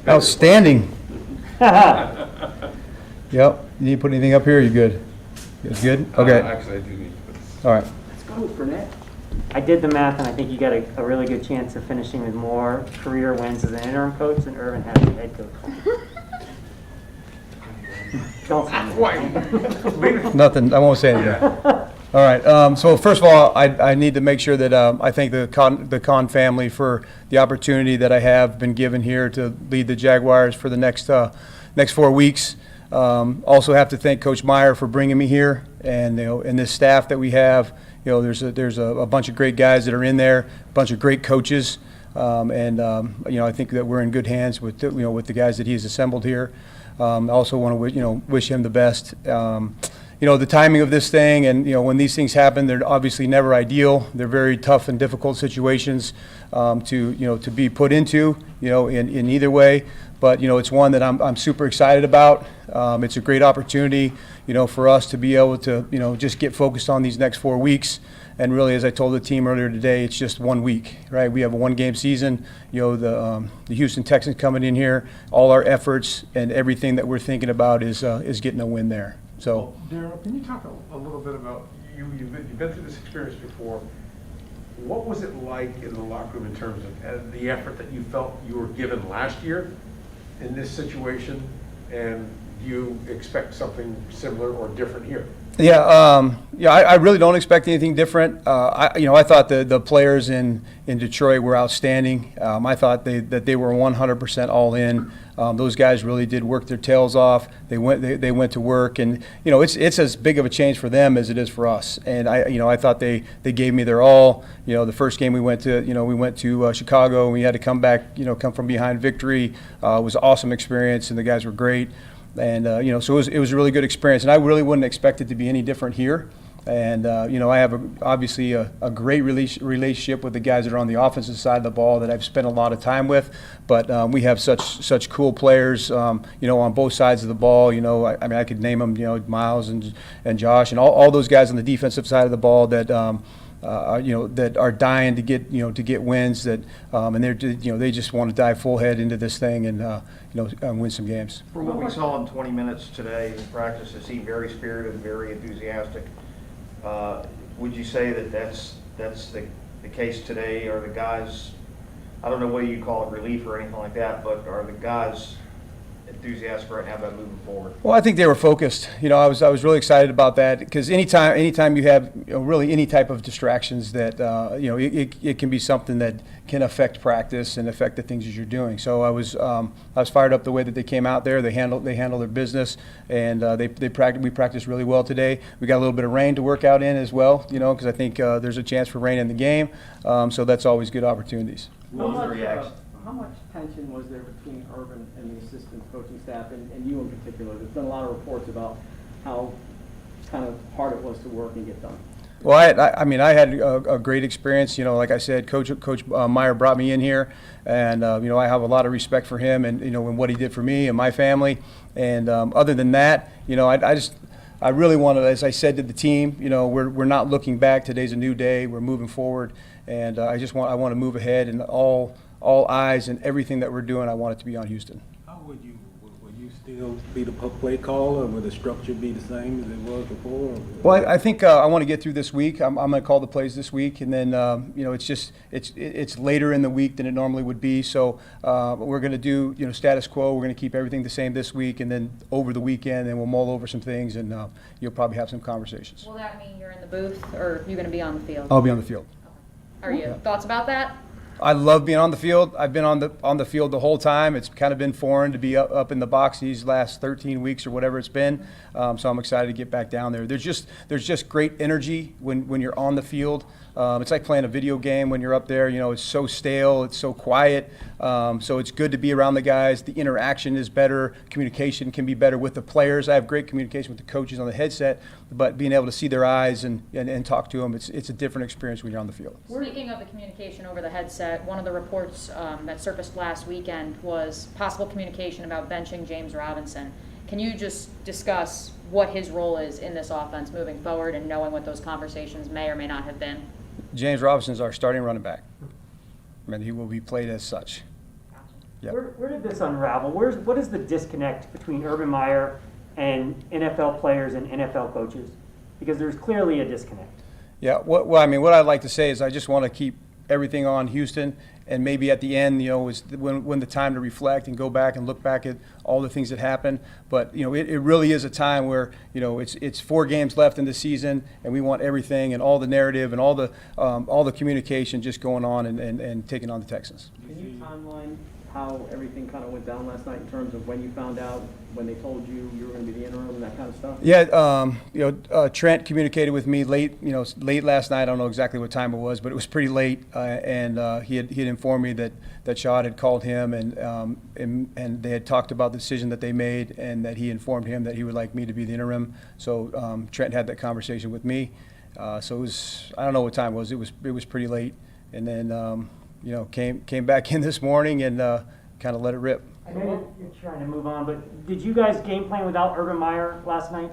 Outstanding. Yep. You need to put anything up here? You good? You guys good? Okay. Actually, I do need to put All right. Let's go for Nick. I did the math, and I think you got a really good chance of finishing with more career wins as an interim coach than Irvin has as a head coach. Don't say Nothing. I won't say anything. All right. So first of all, I need to make sure that I thank the Kahn family for the opportunity that I have been given here to lead the Jaguars for the next 4 weeks. Also have to thank Coach Meyer for bringing me here, and and this staff that we have. There's a bunch of great guys that are in there, a bunch of great coaches, I think that we're in good hands with with the guys that he's assembled here. I also want to wish him the best. The timing of this thing, and when these things happen, they're obviously never ideal. They're very tough and difficult situations to be put into in either way. But it's one that I'm super excited about. It's a great opportunity for us to be able to just get focused on these next 4 weeks. And really, as I told the team earlier today, it's just 1 week, right? We have a 1-game season. The Houston Texans coming in here. All our efforts and everything that we're thinking about is getting a win there. So, Darrell, can you talk a little bit about you've been through this experience before. What was it like in the locker room in terms of the effort that you felt you were given last year in this situation, and do you expect something similar or different here? Yeah, I really don't expect anything different. I thought the players in Detroit were outstanding. I thought that they were 100% all in. Those guys really did work their tails off. They went to work, and it's as big of a change for them as it is for us. And I thought they gave me their all. The first game we went to Chicago, and we had to come back, come from behind victory. It was an awesome experience, and the guys were great. And so it was a really good experience, and I really wouldn't expect it to be any different here. And I have obviously a great relationship with the guys that are on the offensive side of the ball that I've spent a lot of time with. But we have such cool players, on both sides of the ball. I could name them, Miles and Josh, and all those guys on the defensive side of the ball that. That are dying to get wins, that and they just want to dive full head into this thing and win some games. From what we saw in 20 minutes today in practice, it seemed very spirited and very enthusiastic. Would you say that that's the case today? Are the guys, I don't know whether you call it relief or anything like that, but are the guys enthusiastic right now about moving forward? Well, I think they were focused. I was really excited about that, because anytime you have really any type of distractions, that it can be something that can affect practice and affect the things that you're doing. So I was fired up the way that they came out there. They handled their business, and we practiced really well today. We got a little bit of rain to work out in as well, because I think there's a chance for rain in the game. So that's always good opportunities. How much tension was there between Irvin and the assistant coaching staff, and you in particular? There's been a lot of reports about how kind of hard it was to work and get done. Well, I had a great experience. Like I said, Coach Meyer brought me in here, and I have a lot of respect for him and and what he did for me and my family. And other than that, I really want to, as I said to the team, we're not looking back. Today's a new day. We're moving forward, and I want to move ahead, and all eyes and everything that we're doing, I want it to be on Houston. How would you still be the play caller, or would the structure be the same as it was before? Well, I think I want to get through this week. I'm going to call the plays this week, and then it's later in the week than it normally would be. So we're going to do status quo. We're going to keep everything the same this week, and then over the weekend, then we'll mull over some things, and you'll probably have some conversations. Will that mean you're in the booth, or you're going to be on the field? I'll be on the field. Are you? Thoughts about that? I love being on the field. I've been on the field the whole time. It's kind of been foreign to be up in the box these last 13 weeks or whatever it's been. So I'm excited to get back down there. There's just great energy when you're on the field. It's like playing a video game when you're up there. It's so stale. It's so quiet. So it's good to be around the guys. The interaction is better. Communication can be better with the players. I have great communication with the coaches on the headset, but being able to see their eyes and talk to them, it's a different experience when you're on the field. Speaking of the communication over the headset, one of the reports that surfaced last weekend was possible communication about benching James Robinson. Can you just discuss what his role is in this offense moving forward, and knowing what those conversations may or may not have been? James Robinson is our starting running back, and he will be played as such. Yep. Where did this unravel? What is the disconnect between Urban Meyer and NFL players and NFL coaches? Because there's clearly a disconnect. Yeah, well, I mean, what I'd like to say is I just want to keep everything on Houston, and maybe at the end, is when the time to reflect and go back and look back at all the things that happened. But, it really is a time where, it's 4 games left in the season, and we want everything and all the narrative and all the communication just going on and taking on the Texans. Can you timeline how everything kind of went down last night in terms of when you found out, when they told you you were going to be the interim and that kind of stuff? Yeah, Trent communicated with me late last night. I don't know exactly what time it was, but it was pretty late, and he had informed me that Shad had called him and they had talked about the decision that they made, and that he informed him that he would like me to be the interim. So Trent had that conversation with me. So it was, I don't know what time it was. It was pretty late, and then came back in this morning and kind of let it rip. I know you're trying to move on, but did you guys game plan without Urban Meyer last night?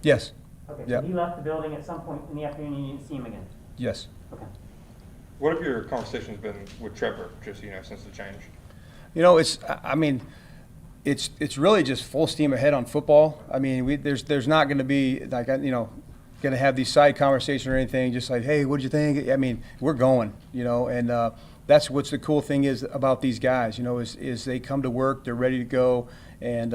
Yes. Okay, Yeah. so he left the building at some point in the afternoon and you didn't see him again? Yes. Okay. What have your conversations been with Trevor, just, since the change? It's really just full steam ahead on football. I mean, there's not going to be going to have these side conversations or anything. Just like, hey, what did you think? I mean, we're going, and that's what's the cool thing is about these guys. Is they come to work, they're ready to go, and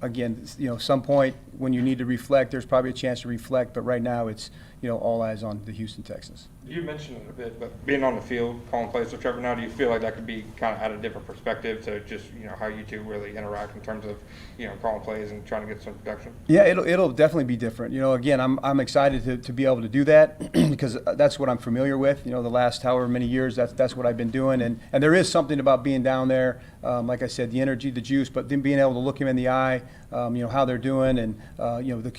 again, some point when you need to reflect, there's probably a chance to reflect. But right now, it's all eyes on the Houston Texans. You mentioned it a bit, but being on the field, calling plays with Trevor now, do you feel like that could be kind of at a different perspective to just, how you two really interact in terms of, calling plays and trying to get some production? Yeah, it'll definitely be different. Again, I'm excited to be able to do that because that's what I'm familiar with. The last however many years, that's what I've been doing. And there is something about being down there, like I said, the energy, the juice, but then being able to look him in the eye, how they're doing, and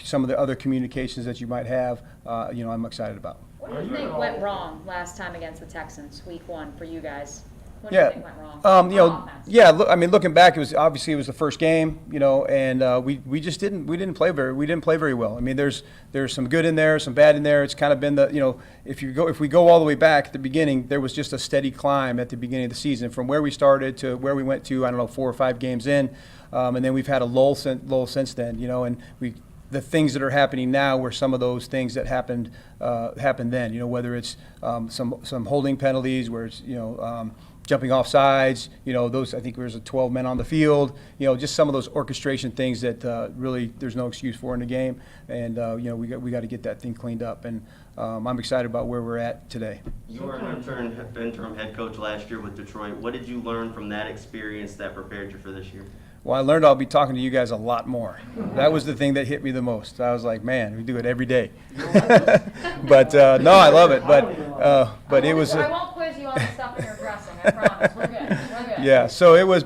some of the other communications that you might have, I'm excited about. What do you think went wrong last time against the Texans, week 1, for you guys? What do you think went wrong? On offense? Looking back, it was the first game, and we didn't play very well. I mean, there's some good in there, some bad in there. It's kind of been if we go all the way back at the beginning, there was just a steady climb at the beginning of the season from where we started to where we went to. I don't know, 4 or 5 games in, and then we've had a lull since then, and the things that are happening now were some of those things that happened then. Whether it's some holding penalties, where it's jumping off sides. Those, I think there's 12 men on the field. Just some of those orchestration things that really there's no excuse for in the game. And we got to get that thing cleaned up. And I'm excited about where we're at today. You were an interim head coach last year with Detroit. What did you learn from that experience that prepared you for this year? Well, I learned I'll be talking to you guys a lot more. That was the thing that hit me the most. I was like, man, we do it every day. But no, I love it. But it was. I won't quiz you on the stuff in your dressing. I promise. We're good. We're good. Yeah. So it was,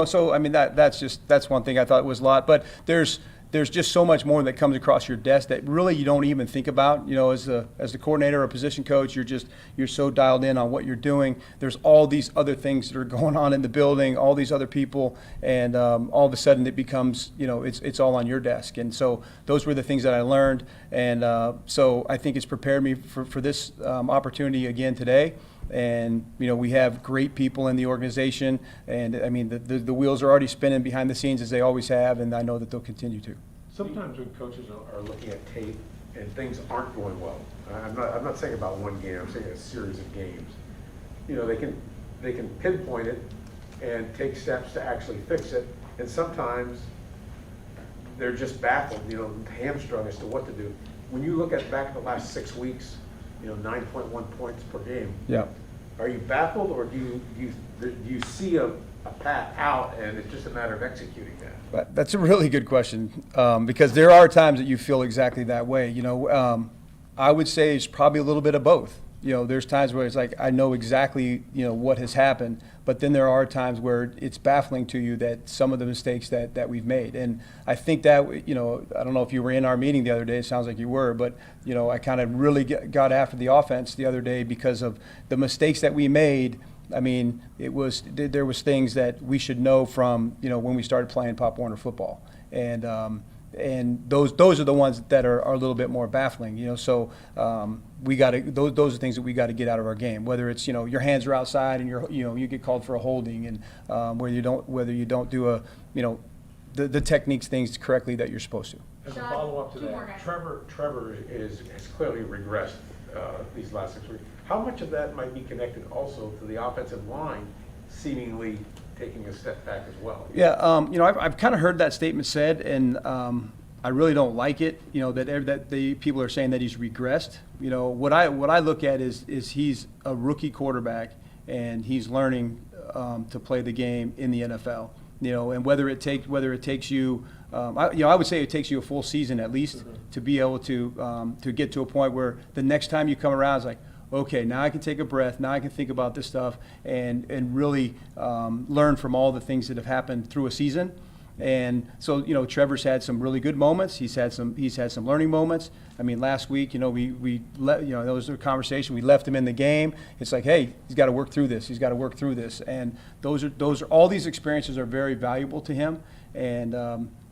So I mean, that's one thing I thought was a lot. But there's just so much more that comes across your desk that really you don't even think about. As the coordinator or position coach, you're so dialed in on what you're doing. There's all these other things that are going on in the building, all these other people, and all of a sudden it becomes, it's all on your desk. And so those were the things that I learned, and so I think it's prepared me for this opportunity again today. And we have great people in the organization, and I mean the wheels are already spinning behind the scenes as they always have, and I know that they'll continue to. Sometimes when coaches are looking at tape and things aren't going well, I'm not saying about one game, I'm saying a series of games. They can pinpoint it and take steps to actually fix it, and sometimes they're just baffled, hamstrung as to what to do. When you look back at the last 6 weeks, 9.1 points per game. Yeah. Are you baffled, or do you see a path out, and it's just a matter of executing that? But that's a really good question, because there are times that you feel exactly that way. I would say it's probably a little bit of both. There's times where it's like I know exactly what has happened, but then there are times where it's baffling to you that some of the mistakes that we've made. And I think that I don't know if you were in our meeting the other day. It sounds like you were, but I kind of really got after the offense the other day because of the mistakes that we made. I mean, there was things that we should know from when we started playing Pop Warner football, and those are the ones that are a little bit more baffling, so we got to, those are things that we got to get out of our game, whether it's, your hands are outside and you get called for a holding, and whether you don't do the techniques things correctly that you're supposed to. As a Sean, follow-up to two more that, guys. Trevor has clearly regressed these last 6 weeks. How much of that might be connected also to the offensive line seemingly taking a step back as well? Yeah, I've kind of heard that statement said, and I really don't like it. That the people are saying that he's regressed. What I look at is he's a rookie quarterback, and he's learning to play the game in the NFL. And whether it takes you, I would say it takes you a full season at least to be able to get to a point where the next time you come around, it's like, okay, now I can take a breath. Now I can think about this stuff and really learn from all the things that have happened through a season. And so, Trevor's had some really good moments. He's had some learning moments. I mean, last week, there was a conversation. We left him in the game. It's like, hey, he's got to work through this. He's got to work through this. And those are all these experiences are very valuable to him. And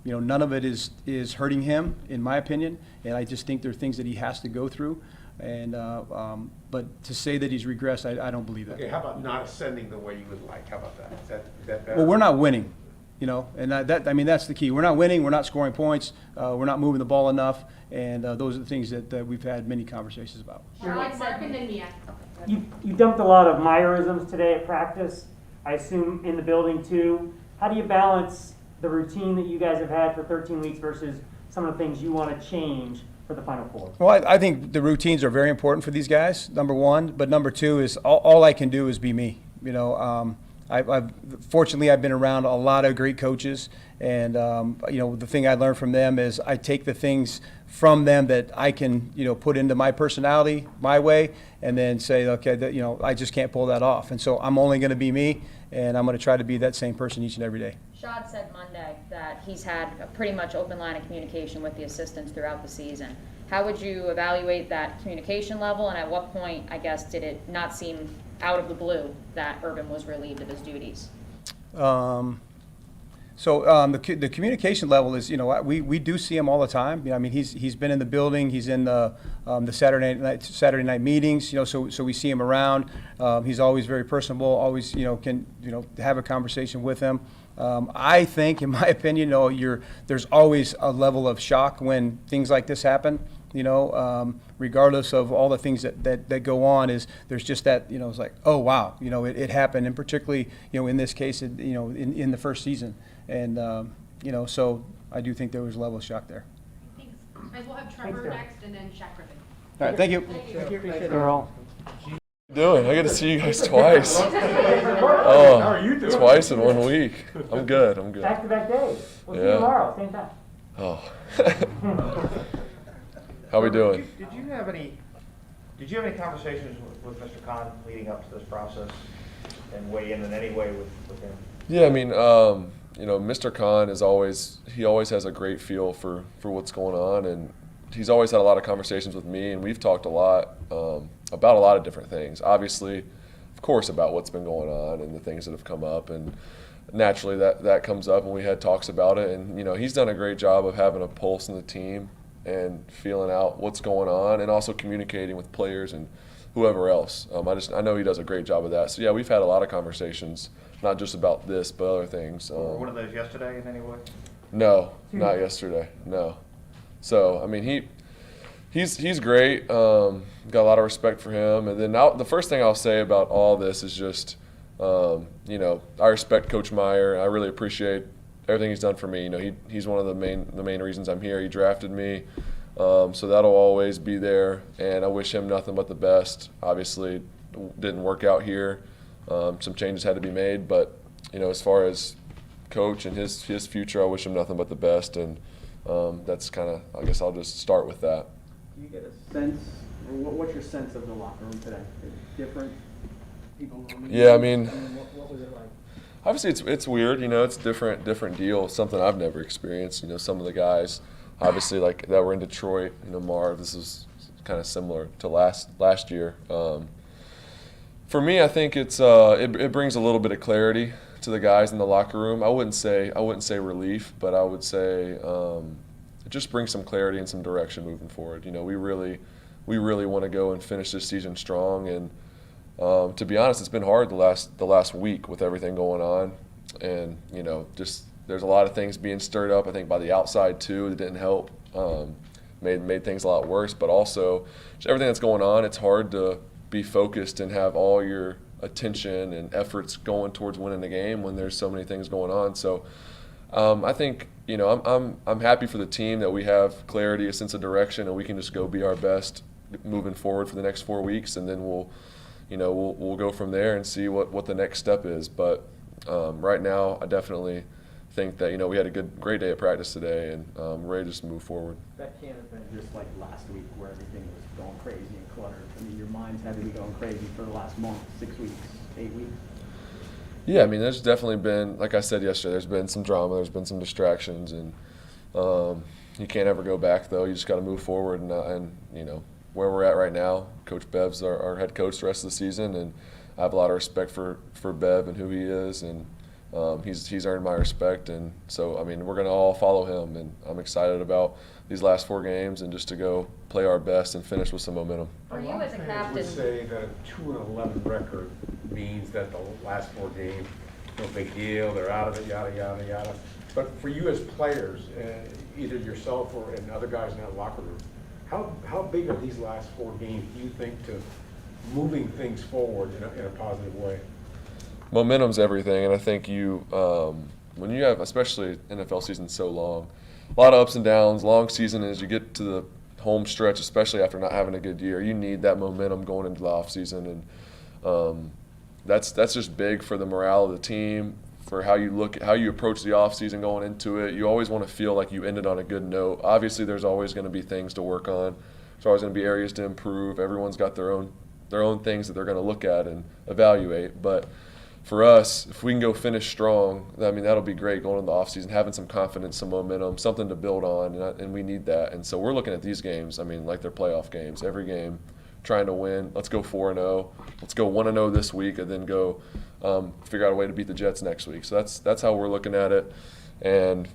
none of it is hurting him, in my opinion. And I just think there are things that he has to go through. And but to say that he's regressed, I don't believe that. Okay, how about not ascending the way you would like? How about that? Is that better? Well, we're not winning, and that's the key. We're not winning. We're not scoring points. We're not moving the ball enough, and those are the things that we've had many conversations about. You dumped a lot of Meyerisms today at practice, I assume in the building too. How do you balance the routine that you guys have had for 13 weeks versus some of the things you want to change for the Final Four? Well, I think the routines are very important for these guys, number one. But number two is all I can do is be me. Fortunately, I've been around a lot of great coaches, and the thing I learned from them is I take the things from them that I can put into my personality, my way, and then say, okay, I just can't pull that off. And so I'm only going to be me, and I'm going to try to be that same person each and every day. Shad said Monday that he's had a pretty much open line of communication with the assistants throughout the season. How would you evaluate that communication level, and at what point, I guess, did it not seem out of the blue that Urban was relieved of his duties? The communication level is, we do see him all the time. I mean, he's been in the building. He's in the Saturday night meetings. So we see him around. He's always very personable. Always, can have a conversation with him. I think, in my opinion, there's always a level of shock when things like this happen. Regardless of all the things that go on, there's just that, it's like, oh wow, it happened, and particularly, in this case, in the first season, and so I do think there was a level of shock there. Thanks. Guys, we'll have Trevor next and then Shaq Griffin. All right, thank you. Darrell. Doing? I get to see you guys twice. How are you doing? Twice in 1 week. I'm good. Back-to-back days. We'll see you Yeah. tomorrow, same time. Oh. How we doing? Did you have any conversations with Mr. Khan leading up to this process and weigh in any way with him? Yeah, I mean, Mr. Khan he always has a great feel for what's going on, and he's always had a lot of conversations with me, and we've talked a lot about a lot of different things. Obviously, of course, about what's been going on and the things that have come up, and naturally that comes up, and we had talks about it, and he's done a great job of having a pulse in the team and feeling out what's going on, and also communicating with players and whoever else. I know he does a great job of that. So yeah, we've had a lot of conversations, not just about this, but other things. Were one of those yesterday in any way? No, not yesterday. No. So I mean, he's great. Got a lot of respect for him. And then the first thing I'll say about all this is just, I respect Coach Meyer. I really appreciate everything he's done for me. He's one of the main reasons I'm here. He drafted me, so that'll always be there. And I wish him nothing but the best. Obviously, it didn't work out here. Some changes had to be made, but as far as Coach and his future, I wish him nothing but the best. And that's kind of, I guess I'll just start with that. Do you get a sense, or what's your sense of the locker room today? Is it different? People? Yeah, I mean, what was it like? Obviously, it's weird. It's different deal. Something I've never experienced. Some of the guys, obviously, like that were in Detroit. Marv, this is kind of similar to last year. For me, I think it brings a little bit of clarity to the guys in the locker room. I wouldn't say relief, but I would say just bring some clarity and some direction moving forward. You know, we really want to go and finish this season strong. And to be honest, it's been hard the last week with everything going on. And, you know, just there's a lot of things being stirred up, I think, by the outside too that didn't help. Made things a lot worse. But also, just everything that's going on, it's hard to be focused and have all your attention and efforts going towards winning the game when there's so many things going on. So I think, you know, I'm happy for the team that we have clarity, a sense of direction, and we can just go be our best moving forward for the next 4 weeks, and then we'll go from there and see what the next step is. But right now, I definitely think that, you know, we had a great day of practice today, and we're ready to just move forward. That can't have been just like last week where everything was going crazy and cluttered. I mean, your mind's had to be going crazy for the last month, 6 weeks, 8 weeks. Yeah, I mean, there's definitely been, like I said yesterday, there's been some drama, there's been some distractions, and you can't ever go back, though. You just got to move forward, and you know, where we're at right now, Coach Bev's our head coach the rest of the season, and I have a lot of respect for Bev and who he is, and he's earned my respect, and so, I mean, we're going to all follow him, and I'm excited about these last 4 games and just to go play our best and finish with some momentum. For you as a Fans captain, would say that a 2-11 record means that the last 4 games, no big deal, they're out of it, yada, yada, yada. But for you as players, either yourself or and other guys in that locker room, how big are these last 4 games, do you think, to moving things forward in a positive way? Momentum's everything, and I think when you have, especially NFL season so long, a lot of ups and downs, long season, as you get to the home stretch, especially after not having a good year, you need that momentum going into the offseason, and that's just big for the morale of the team, for how you approach the offseason going into it. You always want to feel like you ended on a good note. Obviously, there's always going to be things to work on. There's always going to be areas to improve. Everyone's got their own things that they're going to look at and evaluate, but for us, if we can go finish strong, I mean, that'll be great going into the offseason, having some confidence, some momentum, something to build on, and we need that. And so we're looking at these games, I mean, like they're playoff games. Every game, trying to win. Let's go 4-0. Let's go 1-0 this week, and then go figure out a way to beat the Jets next week. So that's how we're looking at it, and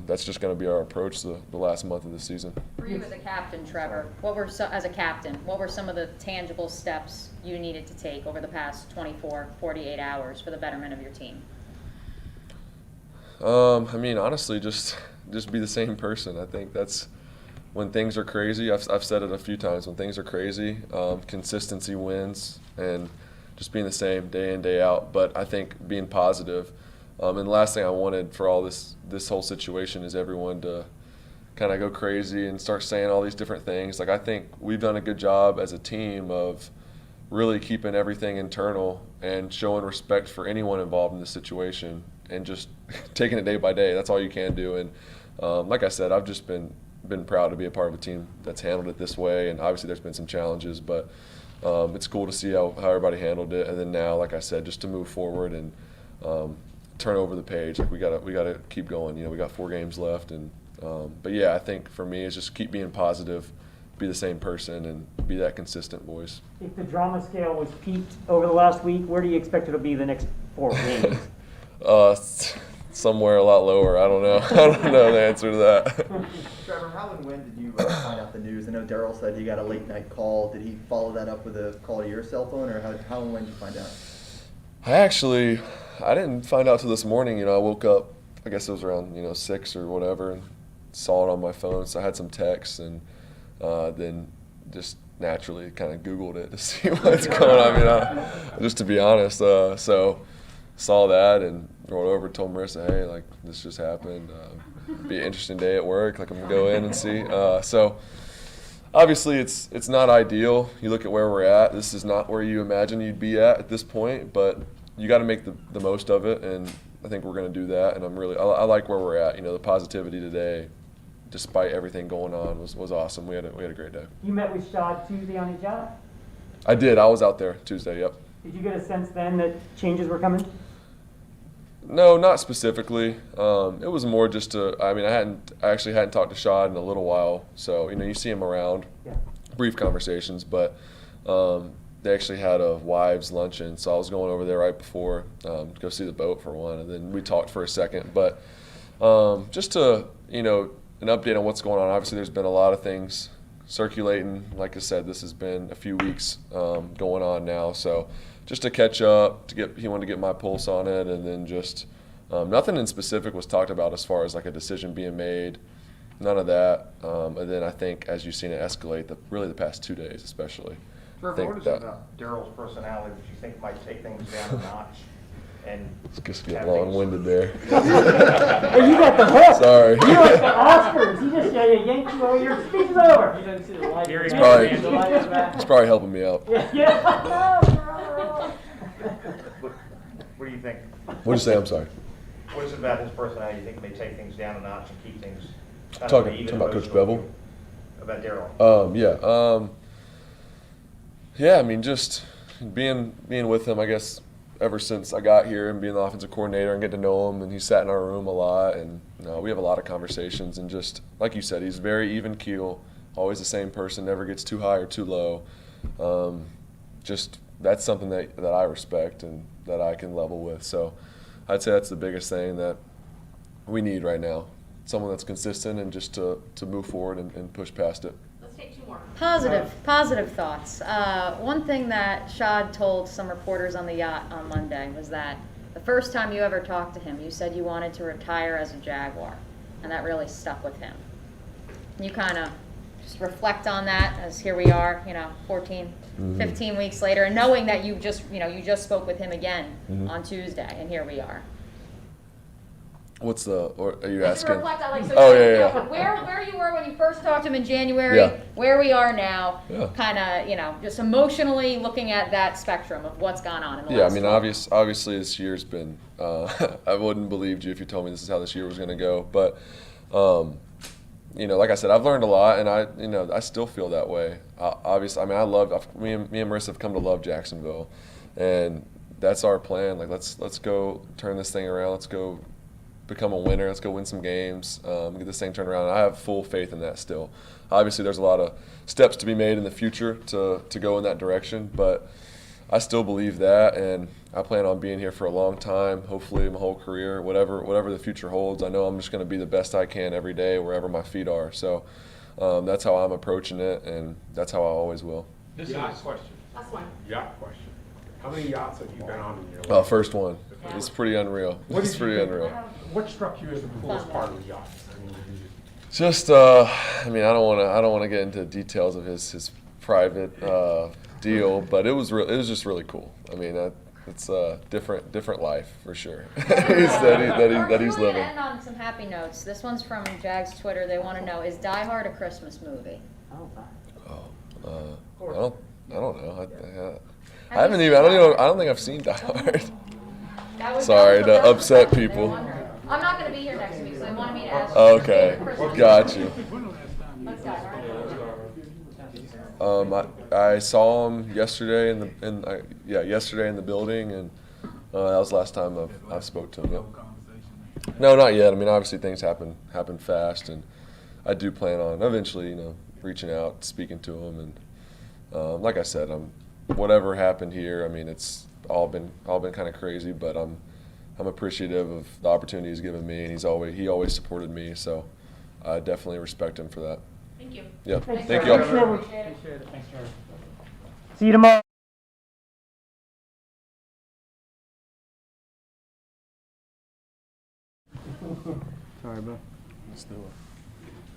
that's just going to be our approach the last month of the season. for you as a captain, Trevor, what were some of the tangible steps you needed to take over the past 24, 48 hours for the betterment of your team? I mean, honestly, just be the same person. I think that's when things are crazy. I've said it a few times. When things are crazy, consistency wins, and just being the same day in, day out. But I think being positive. And the last thing I wanted for all this whole situation is everyone to kind of go crazy and start saying all these different things. Like, I think we've done a good job as a team of really keeping everything internal and showing respect for anyone involved in this situation and just taking it day by day. That's all you can do. And like I said, I've just been proud to be a part of a team that's handled it this way. And obviously there's been some challenges, but it's cool to see how everybody handled it. And then now, like I said, just to move forward and turn over the page. Like, we gotta keep going. You know, we got 4 games left, and but yeah, I think for me it's just keep being positive, be the same person, and be that consistent voice. If the drama scale was peaked over the last week, where do you expect it to be the next 4 games? Somewhere a lot lower. I don't know. I don't know the answer to that. Trevor, how and when did you find out the news? I know Darrell said he got a late night call. Did he follow that up with a call to your cell phone, or how and when did you find out? I didn't find out till this morning. You know, I woke up, I guess it was around 6 or whatever, and saw it on my phone. So I had some texts, and then just naturally kind of Googled it to see what's going on. I mean, just to be honest, so saw that and rolled over, told Marissa, hey, like, this just happened. Be an interesting day at work. Like, I'm gonna go in and see. So obviously it's not ideal. You look at where we're at. This is not where you imagine you'd be at this point, but you got to make the most of it, and I think we're going to do that. And I like where we're at. You know, the positivity today, despite everything going on, was awesome. We had a great day. You met with Shad Tuesday on his job? I did. I was out there Tuesday. Yep. Did you get a sense then that changes were coming? No, not specifically. It was more just I actually hadn't talked to Shad in a little while, so you see him around, brief conversations, but they actually had a wives luncheon, so I was going over there right before to go see the boat for one, and then we talked for a second. But just to an update on what's going on. Obviously, there's been a lot of things circulating. Like I said, this has been a few weeks going on now. So just to catch up, he wanted to get my pulse on it, and then just nothing in specific was talked about as far as like a decision being made. None of that. And then I think, as you've seen it escalate, really the past 2 days especially. Trevor, what is it about Darrell's personality that you think might take things down a notch? And It's just getting long-winded there. Hey, you got the hook. Sorry. You like the Oscars. He just yanked you over. Your speech is over. You didn't see the light. Gary's It's probably helping me out. Yeah. what do you think? What'd you say? I'm sorry. What is it about his personality you think may take things down a notch and keep things kind of Talking even about Coach emotional? Bevell? About Darrell. Yeah. Yeah, I mean, just being with him, I guess, ever since I got here and being the offensive coordinator and getting to know him, and he sat in our room a lot, and we have a lot of conversations, and just, like you said, he's very even keel, always the same person, never gets too high or too low. Just, that's something that I respect and that I can level with. So I'd say that's the biggest thing that we need right now. Someone that's consistent and just to move forward and push past it. Let's take two more. Positive thoughts. One thing that Shad told some reporters on the yacht on Monday was that the first time you ever talked to him, you said you wanted to retire as a Jaguar, and that really stuck with him. Can you kind of just reflect on that as here we are, 14, 15 weeks later, and knowing that you just spoke with him again on Tuesday, and here we are. Or are you Just to asking? reflect on, Yeah. where you were when you first talked to him in January, Yeah. where we are now, Yeah. kind of, just emotionally looking at that spectrum of what's gone on in the Yeah, I last mean, 12. obviously this year's been, I wouldn't believed you if you told me this is how this year was going to go. But, like I said, I've learned a lot, and I still feel that way. Obviously, I mean, me and Marissa have come to love Jacksonville, and that's our plan. Like, let's go turn this thing around. Let's go become a winner. Let's go win some games, get this thing turned around. And I have full faith in that still. Obviously, there's a lot of steps to be made in the future to go in that direction, but I still believe that, and I plan on being here for a long time, hopefully my whole career, whatever the future holds. I know I'm just going to be the best I can every day, wherever my feet are. So that's how I'm approaching it, and that's how I always will. This is a question. Last one. Yacht question. How many yachts have you been on in your life? First one. It's pretty unreal. It's pretty unreal. What struck you as the coolest part of the yacht? I mean, Just, I don't want to get into details of his private deal, but it was just really cool. I mean, it's a different life for sure. that he's We're living. gonna end on some happy notes. This one's from Jags Twitter. They want to know: is Die Hard a Christmas movie? I don't know. I don't think I've seen Die Hard. Sorry to upset people. I'm not going to be here next week, so they wanted me to ask. Okay, got you. What's Die Hard? I saw him yesterday yesterday in the building, and that was the last time I've spoke to him. Yep. No, not yet. I mean, obviously things happen fast, and I do plan on eventually, reaching out, speaking to him, and like I said, whatever happened here. I mean, it's all been kind of crazy, but I'm appreciative of the opportunity he's given me, and he always supported me, so I definitely respect him for that. Thank you. Yeah, Thanks, thank Trevor. y'all. Appreciate it. Thanks, Trevor. See you tomorrow. Sorry, bro.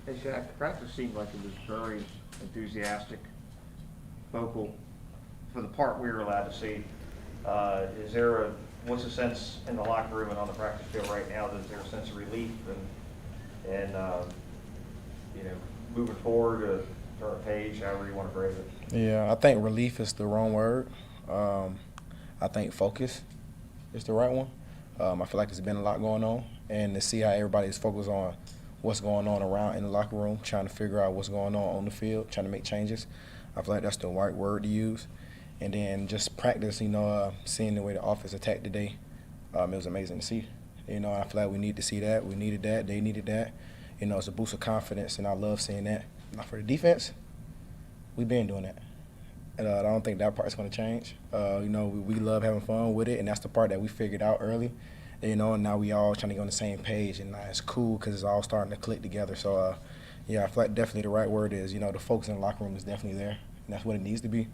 Hey, Shaq, practice seemed like it was very enthusiastic, vocal, for the part we were allowed to see. What's the sense in the locker room and on the practice field right now? Is there a sense of relief and moving forward to turn a page, however you want to phrase it? Yeah, I think relief is the wrong word. I think focus is the right one. I feel like there's been a lot going on, and to see how everybody's focused on what's going on around in the locker room, trying to figure out what's going on the field, trying to make changes. I feel like that's the right word to use. And then just practice, seeing the way the offense attacked today, it was amazing to see. I feel like we need to see that. We needed that. They needed that. It's a boost of confidence, and I love seeing that. Now for the defense, we've been doing that. And I don't think that part's going to change. We love having fun with it, and that's the part that we figured out early. you know, and now we all trying to get on the same page, and it's cool because it's all starting to click together. So, yeah, I feel like definitely the right word is, you know, the focus in the locker room is definitely there, and that's what it needs to be.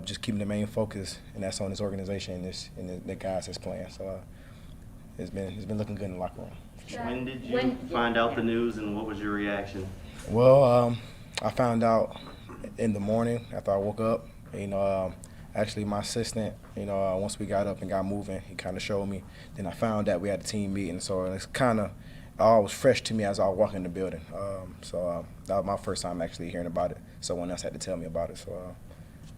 Just keeping the main focus, and that's on this organization and the guys that's playing. So, it's been looking good in the locker room. Sure. When did you find out the news, and what was your reaction? Well, I found out in the morning after I woke up. You know, actually my assistant, you know, once we got up and got moving, he kind of showed me. Then I found out we had a team meeting, so it's kind of all was fresh to me as I was walking in the building. So that was my first time actually hearing about it. Someone else had to tell me about it. So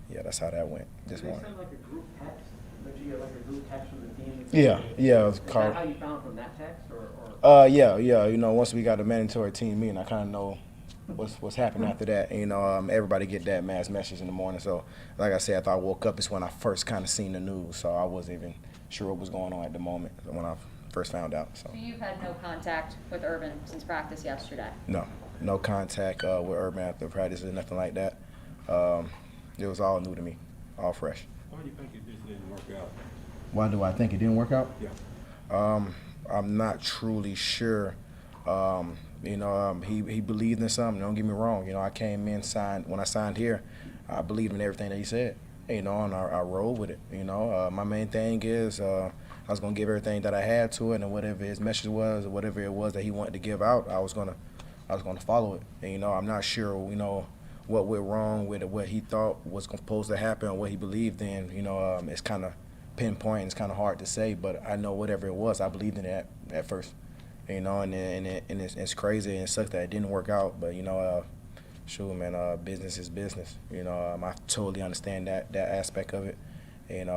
yeah, that's how that went this morning. Did they send like a group text? Did you get like a group text from the team? Yeah, it was Is called. that how you found from that text, or? Yeah. You know, once we got a mandatory team meeting, I kind of know what's happening after that. You know, everybody get that mass message in the morning. So, like I said, after I woke up, it's when I first kind of seen the news. So I wasn't even sure what was going on at the moment when I first found out. So you've had no contact with Urban since practice yesterday? No contact with Urban after practice or nothing like that. It was all new to me, all fresh. Why do you think it just didn't work out? Why do I think it didn't work out? Yeah. I'm not truly sure. You know, he believed in something. Don't get me wrong. You know, I came in, when I signed here, I believed in everything that he said. You know, and I rolled with it. You know, my main thing is I was gonna give everything that I had to it, and whatever his message was, or whatever it was that he wanted to give out, I was gonna follow it. And you know, I'm not sure. You know, what went wrong with it, what he thought was supposed to happen, or what he believed in. You know, it's kind of pinpoint. It's kind of hard to say, but I know whatever it was, I believed in it at first. You know, and it's crazy and it sucks that it didn't work out. But you know, sure, man, business is business. You know, I totally understand that aspect of it. And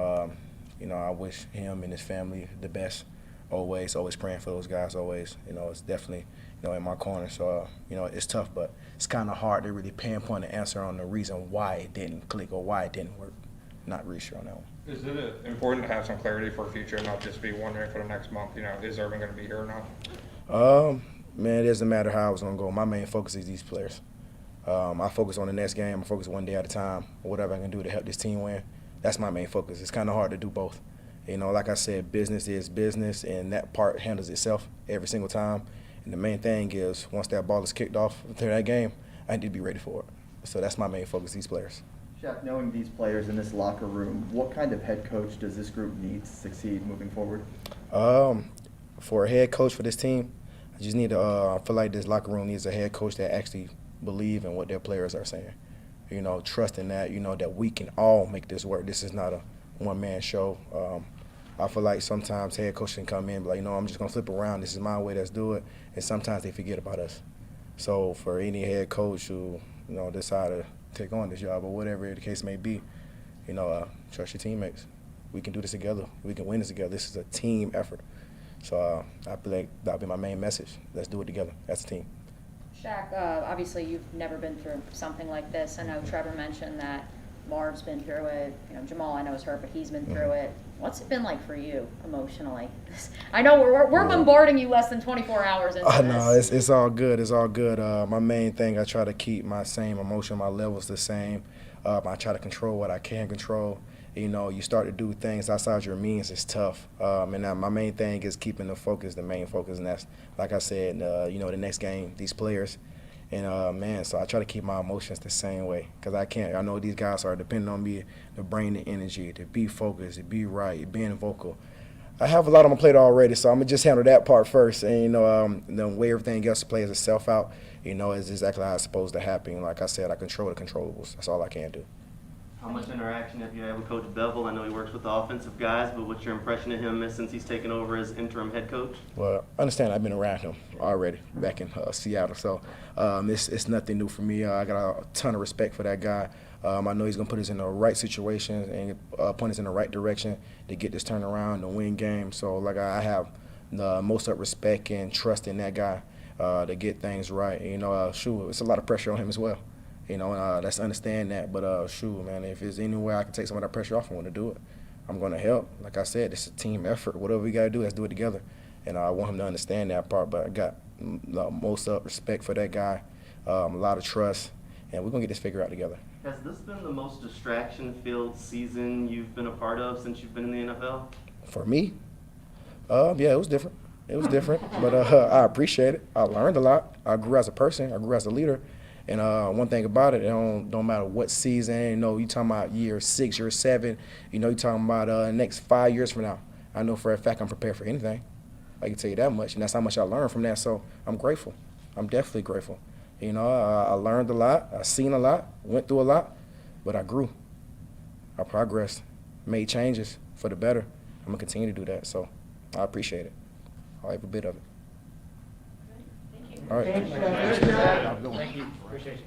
you know, I wish him and his family the best. Always praying for those guys. Always, you know, it's definitely, you know, in my corner. So you know, it's tough, but it's kind of hard to really pinpoint an answer on the reason why it didn't click or why it didn't work. Not really sure on that one. Is it important to have some clarity for future, not just be wondering for the next month, you know, is Urban going to be here or not? Man, it doesn't matter how it's going to go. My main focus is these players. I focus on the next game. I focus one day at a time, or whatever I can do to help this team win. That's my main focus. It's kind of hard to do both. You know, like I said, business is business, and that part handles itself every single time. And the main thing is, once that ball is kicked off through that game, I need to be ready for it. So that's my main focus, these players. Shaq, knowing these players in this locker room, what kind of head coach does this group need to succeed moving forward? For a head coach for this team, I just need to I feel like this locker room needs a head coach that actually believe in what their players are saying. You know, trusting that, you know, that we can all make this work. This is not a one-man show. I feel like sometimes head coaches can come in and be like, you know, I'm just going to flip around. This is my way, let's do it. And sometimes they forget about us. So for any head coach who, you know, decide to take on this job or whatever the case may be, you know, trust your teammates. We can do this together. We can win this together. This is a team effort. So I feel like that'll be my main message. Let's do it together as a team. Shaq, obviously you've never been through something like this. I know Trevor mentioned that Marv's been through it. You know, Jamal I know is hurt, but he's been through it. What's it been like for you emotionally? I know we're bombarding you less than 24 hours into this. No, it's all good. It's all good. My main thing, I try to keep my same emotion, my levels the same. I try to control what I can control. You know, you start to do things outside your means, it's tough. And my main thing is keeping the focus, the main focus, and that's, like I said, you know, the next game, these players. And, man, so I try to keep my emotions the same way because I know these guys are depending on me to bring the energy, to be focused, to be right, being vocal. I have a lot on my plate already, so I'm going to just handle that part first. And, you know, the way everything else plays itself out, you know, is exactly how it's supposed to happen. Like I said, I control the controllables. That's all I can do. How much interaction have you had with Coach Bevell? I know he works with the offensive guys, but what's your impression of him since he's taken over as interim head coach? Well, I understand I've been around him already back in Seattle, so it's nothing new for me. I got a ton of respect for that guy. I know he's going to put us in the right situations and point us in the right direction to get this turnaround and win games. So, like, I have the most of respect and trust in that guy to get things right. You know, sure, it's a lot of pressure on him as well. You know, let's understand that. But, sure, man, if there's any way I can take some of that pressure off, I want to do it. I'm going to help. Like I said, it's a team effort. Whatever we got to do, let's do it together. And I want him to understand that part. But I got most respect for that guy, a lot of trust, and we're going to get this figured out together. Has this been the most distraction-filled season you've been a part of since you've been in the NFL? For me? Yeah, it was different. It was different, but I appreciate it. I learned a lot. I grew as a person. I grew as a leader. And one thing about it, don't matter what season, you know, you talking about year 6, year 7, you know, you talking about next 5 years from now. I know for a fact I'm prepared for anything. I can tell you that much, and that's how much I learned from that. So I'm grateful. I'm definitely grateful. You know, I learned a lot. I seen a lot. Went through a lot, but I grew. I progressed. Made changes for the better. I'm gonna continue to do that. So I appreciate it. Every bit of it. All right. Thank you. Thank you. Appreciate you.